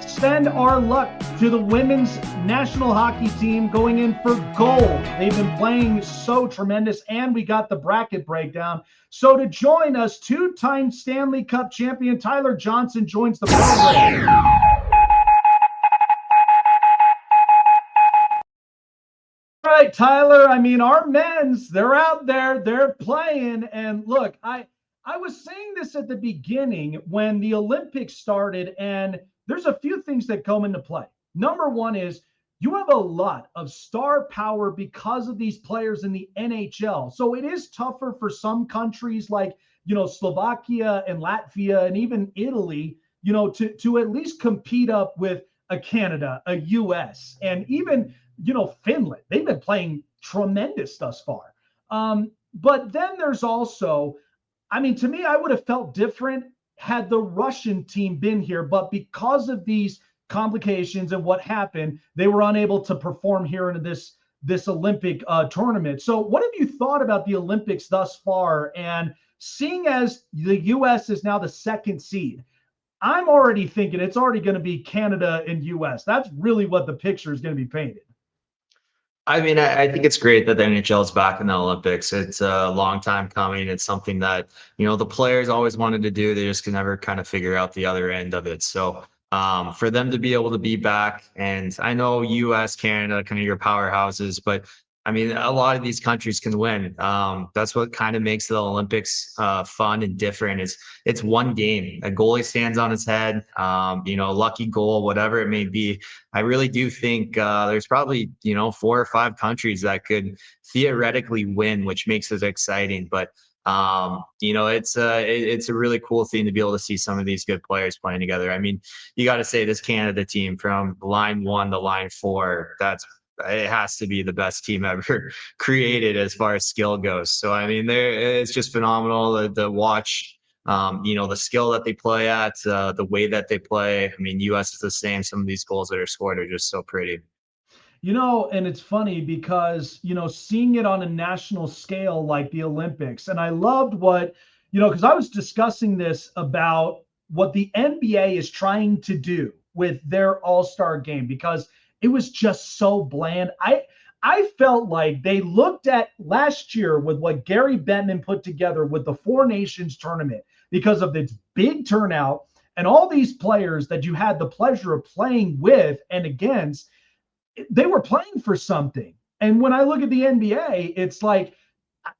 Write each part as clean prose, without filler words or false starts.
extend our luck to the women's national hockey team going in for gold. They've been playing so tremendous, and we got the bracket breakdown. So to join us, two-time Stanley Cup champion Tyler Johnson joins the program. All right, Tyler, I mean, our men's, they're out there, they're playing. And look, I was saying this at the beginning when the Olympics started, and there's a few things that come into play. Number one is you have a lot of star power because of these players in the NHL. So it is tougher for some countries like, Slovakia and Latvia and even Italy, to at least compete up with a Canada, a US, and even, Finland. They've been playing tremendous thus far. But then there's also, to me, I would have felt different had the Russian team been here, but because of these complications and what happened, they were unable to perform here in this Olympic tournament. So what have you thought about the Olympics thus far? And seeing as the U.S. is now the second seed, I'm already thinking it's already going to be Canada and U.S. That's really what the picture is going to be painted. I think it's great that the NHL is back in the Olympics. It's a long time coming. It's something that, the players always wanted to do. They just can never kind of figure out the other end of it. So for them to be able to be back, and I know US, Canada, kind of your powerhouses, but a lot of these countries can win. That's what kind of makes the Olympics fun and different. It's one game. A goalie stands on his head, lucky goal, whatever it may be. I really do think there's probably, 4 or 5 countries that could theoretically win, which makes it exciting. But it's a really cool thing to be able to see some of these good players playing together. You got to say this Canada team from line 1 to line 4, it has to be the best team ever created as far as skill goes. So, it's just phenomenal to watch, the skill that they play at, the way that they play. US is the same. Some of these goals that are scored are just so pretty. And it's funny because, seeing it on a national scale like the Olympics, and I loved what, because I was discussing this about what the NBA is trying to do with their All-Star game, because it was just so bland. I felt like they looked at last year with what Gary Bettman put together with the Four Nations tournament because of its big turnout and all these players that you had the pleasure of playing with and against. They were playing for something. And when I look at the NBA, it's like,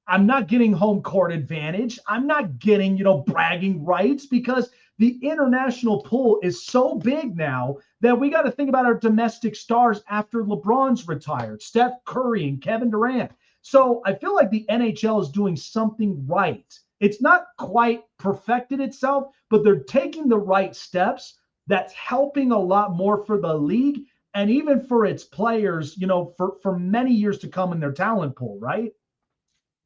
I'm not getting home court advantage. I'm not getting, bragging rights, because the international pool is so big now that we got to think about our domestic stars after LeBron's retired, Steph Curry and Kevin Durant. So I feel like the NHL is doing something right. It's not quite perfected itself, but they're taking the right steps. That's helping a lot more for the league and even for its players, for many years to come in their talent pool, right?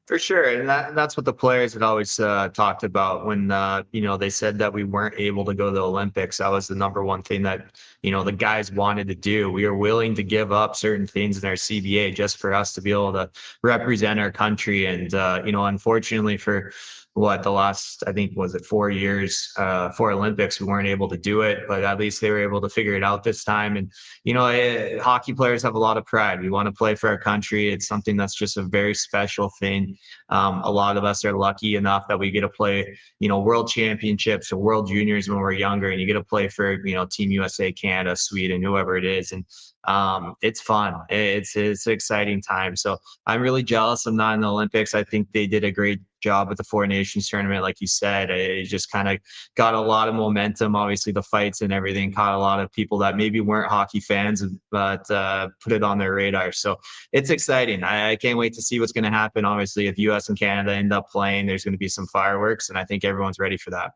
For sure. And that's what the players had always talked about when, they said that we weren't able to go to the Olympics. That was the number one thing that, the guys wanted to do. We are willing to give up certain things in our CBA just for us to be able to represent our country. And, unfortunately for the last, I think, was it 4 years, 4 Olympics, we weren't able to do it, but at least they were able to figure it out this time. And, hockey players have a lot of pride. We want to play for our country. It's something that's just a very special thing. A lot of us are lucky enough that we get to play, world championships or world juniors when we're younger, and you get to play for, Team USA, Canada, Sweden, whoever it is. And it's fun. It's an exciting time. So I'm really jealous I'm not in the Olympics. I think they did a great job with the Four Nations tournament. Like you said, it just kind of got a lot of momentum. Obviously the fights and everything caught a lot of people that maybe weren't hockey fans, but put it on their radar. So it's exciting. I can't wait to see what's going to happen. Obviously, if US and Canada end up playing, there's going to be some fireworks, and I think everyone's ready for that.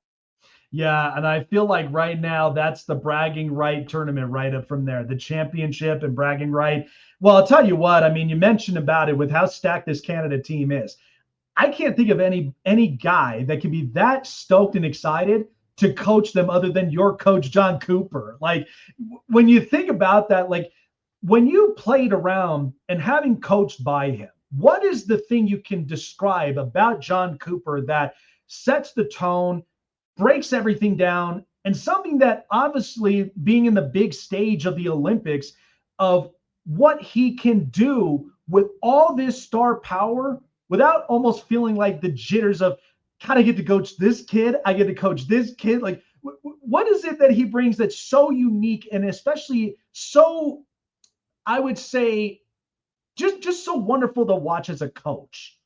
Yeah, and I feel like right now that's the bragging right tournament right up from there, the championship and bragging right. Well, I'll tell you what, you mentioned about it with how stacked this Canada team is. I can't think of any guy that can be that stoked and excited to coach them other than your coach, John Cooper. Like, when you think about that, like when you played around and having coached by him, what is the thing you can describe about John Cooper that sets the tone, breaks everything down, and something that obviously being in the big stage of the Olympics, of what he can do with all this star power without almost feeling like the jitters of, kind of get to coach this kid, I get to coach this kid. Like, what is it that he brings that's so unique and especially so, I would say, just so wonderful to watch as a coach?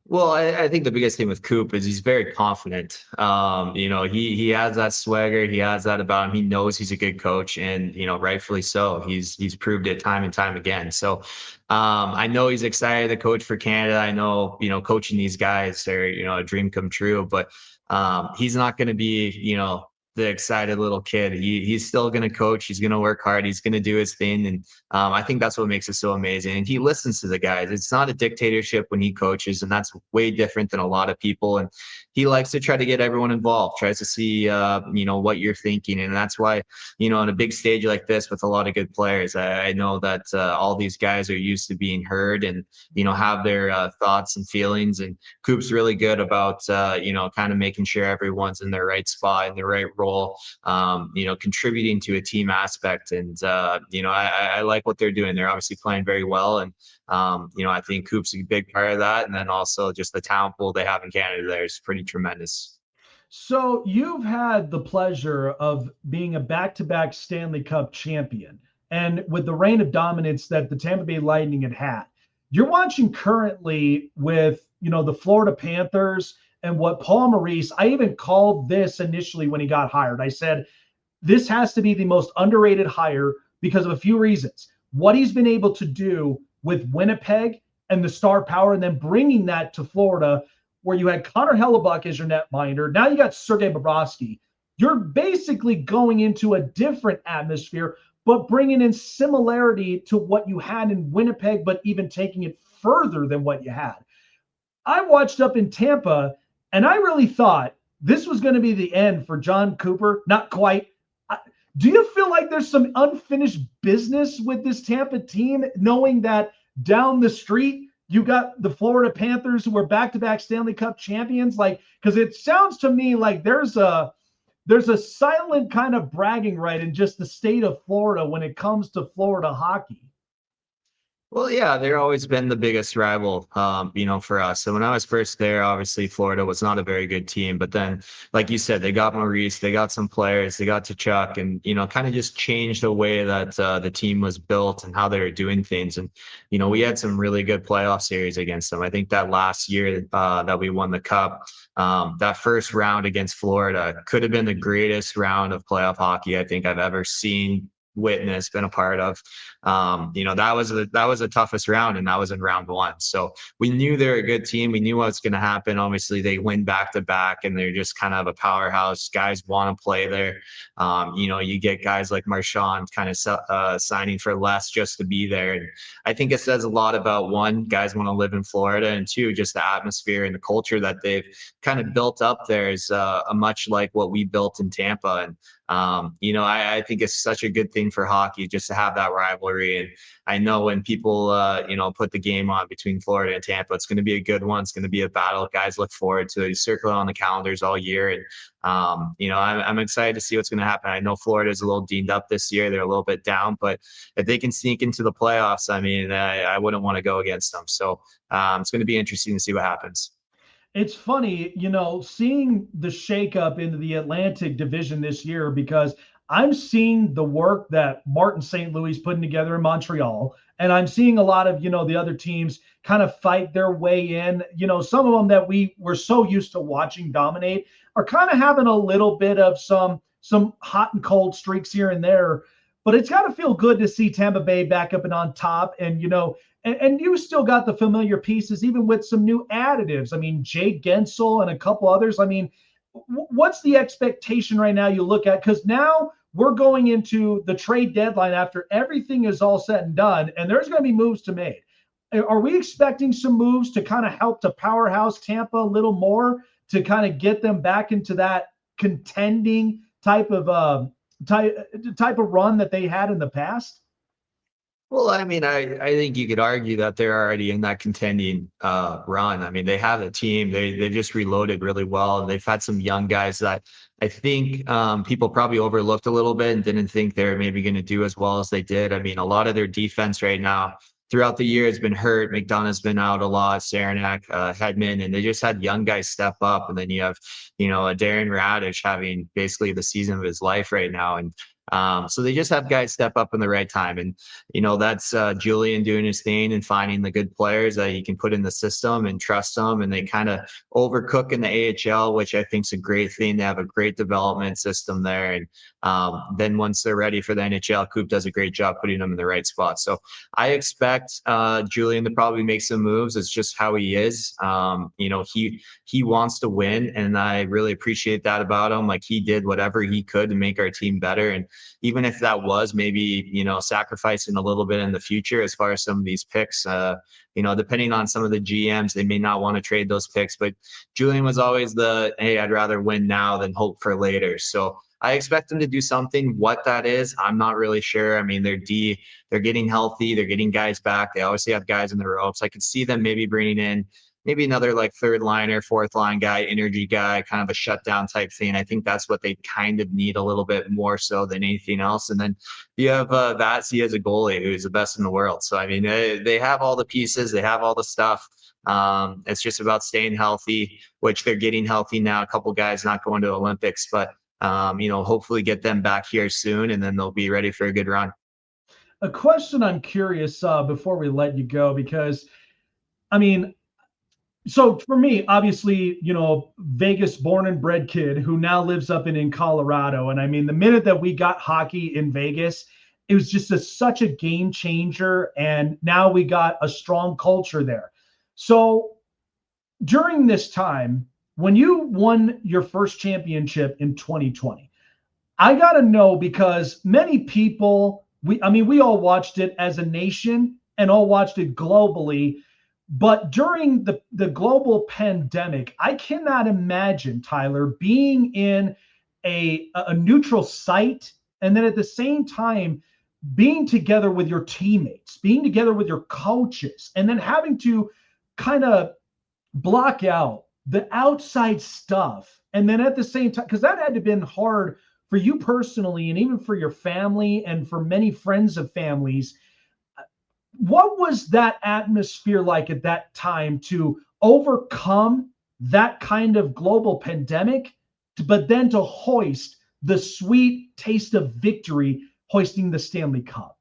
Well, I think the biggest thing with Coop is he's very confident. He has that swagger, he has that about him. He knows he's a good coach, and rightfully so. He's proved it time and time again. So I know he's excited to coach for Canada. I know, coaching these guys, they're a dream come true. But he's not going to be the excited little kid. He's still going to coach. He's going to work hard. He's going to do his thing. And I think that's what makes it so amazing. And he listens to the guys. It's not a dictatorship when he coaches, and that's way different than a lot of people. And he likes to try to get everyone involved, tries to see, what you're thinking. And that's why, on a big stage like this with a lot of good players, I know that all these guys are used to being heard and, have their thoughts and feelings. And Coop's really good about, kind of making sure everyone's in their right spot, in the right role, contributing to a team aspect. And, I like what they're doing. They're obviously playing very well. And, I think Coop's a big part of that. And then also just the talent pool they have in Canada there is pretty tremendous. So you've had the pleasure of being a back-to-back Stanley Cup champion, and with the reign of dominance that the Tampa Bay Lightning had had, you're watching currently with, the Florida Panthers and what Paul Maurice, I even called this initially when he got hired. I said, this has to be the most underrated hire because of a few reasons. What he's been able to do with Winnipeg and the star power, and then bringing that to Florida, where you had Connor Hellebuck as your netminder. Now you got Sergei Bobrovsky. You're basically going into a different atmosphere, but bringing in similarity to what you had in Winnipeg, but even taking it further than what you had. I watched up in Tampa, and I really thought this was going to be the end for John Cooper. Not quite. Do you feel like there's some unfinished business with this Tampa team, knowing that down the street you got the Florida Panthers, who are back-to-back Stanley Cup champions? Like, because it sounds to me like there's a silent kind of bragging right in just the state of Florida when it comes to Florida hockey. Well, yeah, they're always been the biggest rival, for us. So when I was first there, obviously Florida was not a very good team. But then, like you said, they got Maurice, they got some players, they got to Chuck, and kind of just changed the way that the team was built and how they were doing things. And we had some really good playoff series against them. I think that last year that we won the Cup, that first round against Florida could have been the greatest round of playoff hockey I think I've ever seen, witnessed, been a part of. That was the toughest round, and that was in round one. So we knew they're a good team. We knew what's going to happen. Obviously, they win back to back, and they're just kind of a powerhouse. Guys want to play there. You get guys like Marchand kind of signing for less just to be there. And I think it says a lot about, one, guys want to live in Florida, and two, just the atmosphere and the culture that they've kind of built up there is a much like what we built in Tampa. And I think it's such a good thing for hockey just to have that rivalry. And I know when people, put the game on between Florida and Tampa, it's going to be a good one. It's going to be a battle. Guys look forward to it. You circle it on the calendars all year. And, I'm excited to see what's going to happen. I know Florida is a little dinged up this year. They're a little bit down, but if they can sneak into the playoffs, I wouldn't want to go against them. So it's going to be interesting to see what happens. It's funny, seeing the shakeup into the Atlantic Division this year, because I'm seeing the work that Martin St. Louis putting together in Montreal, and I'm seeing a lot of, the other teams kind of fight their way in. Some of them that we were so used to watching dominate are kind of having a little bit of some hot and cold streaks here and there. But it's got to feel good to see Tampa Bay back up and on top, and and you still got the familiar pieces, even with some new additives. I mean, Jake Gensel and a couple others. I mean, what's the expectation right now you look at? Because now we're going into the trade deadline after everything is all said and done, and there's going to be moves to make. Are we expecting some moves to kind of help to powerhouse Tampa a little more, to kind of get them back into that contending type of run that they had in the past? Well, I mean, I think you could argue that they're already in that contending run. I mean, they have a team. They just reloaded really well, and they've had some young guys that I think people probably overlooked a little bit and didn't think they're maybe going to do as well as they did. I mean, a lot of their defense right now throughout the year has been hurt. McDonough's been out a lot, Saranac, Hedman, and they just had young guys step up. And then you have, a Darren Radish having basically the season of his life right now, and so they just have guys step up in the right time. And that's Julian doing his thing and finding the good players that he can put in the system and trust them. And they kind of overcook in the AHL, which I think is a great thing. They have a great development system there. And then once they're ready for the NHL, Coop does a great job putting them in the right spot. So I expect Julian to probably make some moves. It's just how he is. He wants to win, and I really appreciate that about him. Like, he did whatever he could to make our team better. And even if that was maybe, sacrificing a little bit in the future as far as some of these picks, depending on some of the GMs, they may not want to trade those picks. But Julian was always hey, I'd rather win now than hope for later. So I expect them to do something. What that is, I'm not really sure. I mean, they're getting healthy. They're getting guys back. They obviously have guys in the ropes. I could see them maybe bringing in maybe another like third liner, fourth line guy, energy guy, kind of a shutdown type thing. I think that's what they kind of need a little bit more so than anything else. And then you have Vatsy as a goalie, who's the best in the world. So, I mean, they have all the pieces, they have all the stuff. It's just about staying healthy, which they're getting healthy now. A couple guys not going to Olympics, but hopefully get them back here soon, and then they'll be ready for a good run. A question I'm curious before we let you go, because I mean, so for me, obviously, Vegas born and bred kid who now lives up in Colorado. And I mean, the minute that we got hockey in Vegas, it was just such a game changer. And now we got a strong culture there. So during this time, when you won your first championship in 2020, I got to know, because many people, we all watched it as a nation and all watched it globally. But during the global pandemic, I cannot imagine, Tyler, being in a neutral site and then at the same time being together with your teammates, being together with your coaches, and then having to kind of block out the outside stuff. And then at the same time, because that had to have been hard for you personally and even for your family and for many friends of families. What was that atmosphere like at that time to overcome that kind of global pandemic, but then to hoist the sweet taste of victory, hoisting the Stanley Cup?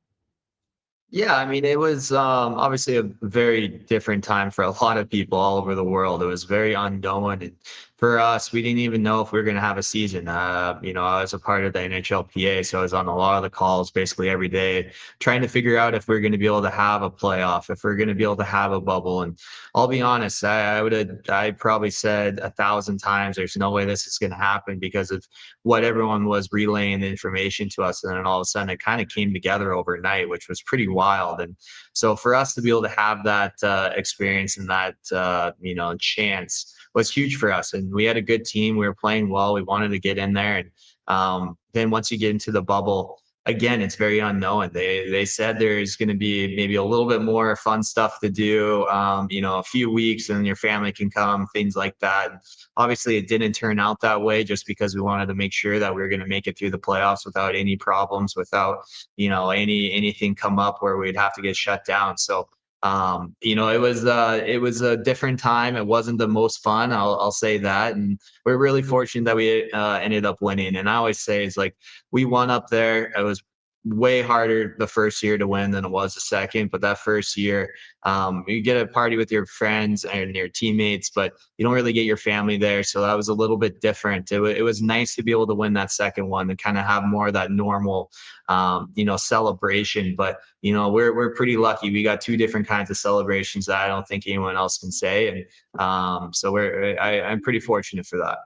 Yeah, I mean, it was obviously a very different time for a lot of people all over the world. It was very unknown. And for us, we didn't even know if we were going to have a season. I was a part of the NHLPA, so I was on a lot of the calls basically every day, trying to figure out if we are going to be able to have a playoff, if we're going to be able to have a bubble. And I'll be honest, I probably said 1,000 times, there's no way this is going to happen because of what everyone was relaying the information to us. And then all of a sudden, it kind of came together overnight, which was pretty wild. And so for us to be able to have that experience and that chance was huge for us. And we had a good team. We were playing well. We wanted to get in there. And then once you get into the bubble, again, it's very unknown. They said there's going to be maybe a little bit more fun stuff to do, a few weeks, and your family can come, things like that. Obviously, it didn't turn out that way, just because we wanted to make sure that we were going to make it through the playoffs without any problems, without anything come up where we'd have to get shut down. So it was a different time. It wasn't the most fun, I'll say that. And we're really fortunate that we ended up winning. And I always say, it's like, we won up there. It was way harder the first year to win than it was the second. But that first year, you get a party with your friends and your teammates, but you don't really get your family there. So that was a little bit different. It was nice to be able to win that second one and kind of have more of that normal, celebration. But, we're pretty lucky. We got two different kinds of celebrations that I don't think anyone else can say. And so I'm pretty fortunate for that.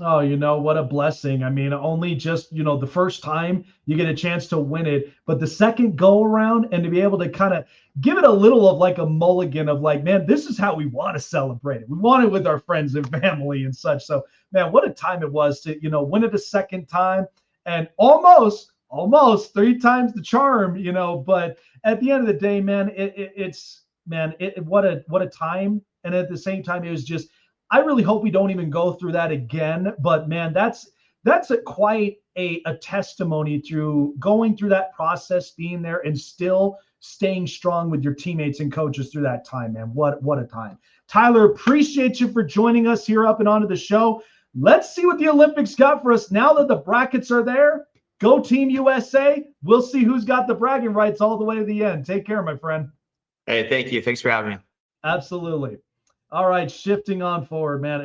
Oh, what a blessing. I mean, only just, the first time you get a chance to win it, but the second go around and to be able to kind of give it a little of like a mulligan of like, man, this is how we want to celebrate it. We want it with our friends and family and such. So, man, what a time it was to, win it a second time and almost almost 3 times the charm, but at the end of the day, man, what a time. And at the same time, it was just, I really hope we don't even go through that again. But man, that's quite a testimony through going through that process, being there, and still staying strong with your teammates and coaches through that time, man. What a time. Tyler, appreciate you for joining us here up and onto the show. Let's see what the Olympics got for us now that the brackets are there. Go Team USA. We'll see who's got the bragging rights all the way to the end. Take care, my friend. Hey, thank you. Thanks for having me. Absolutely. All right, shifting on forward, man.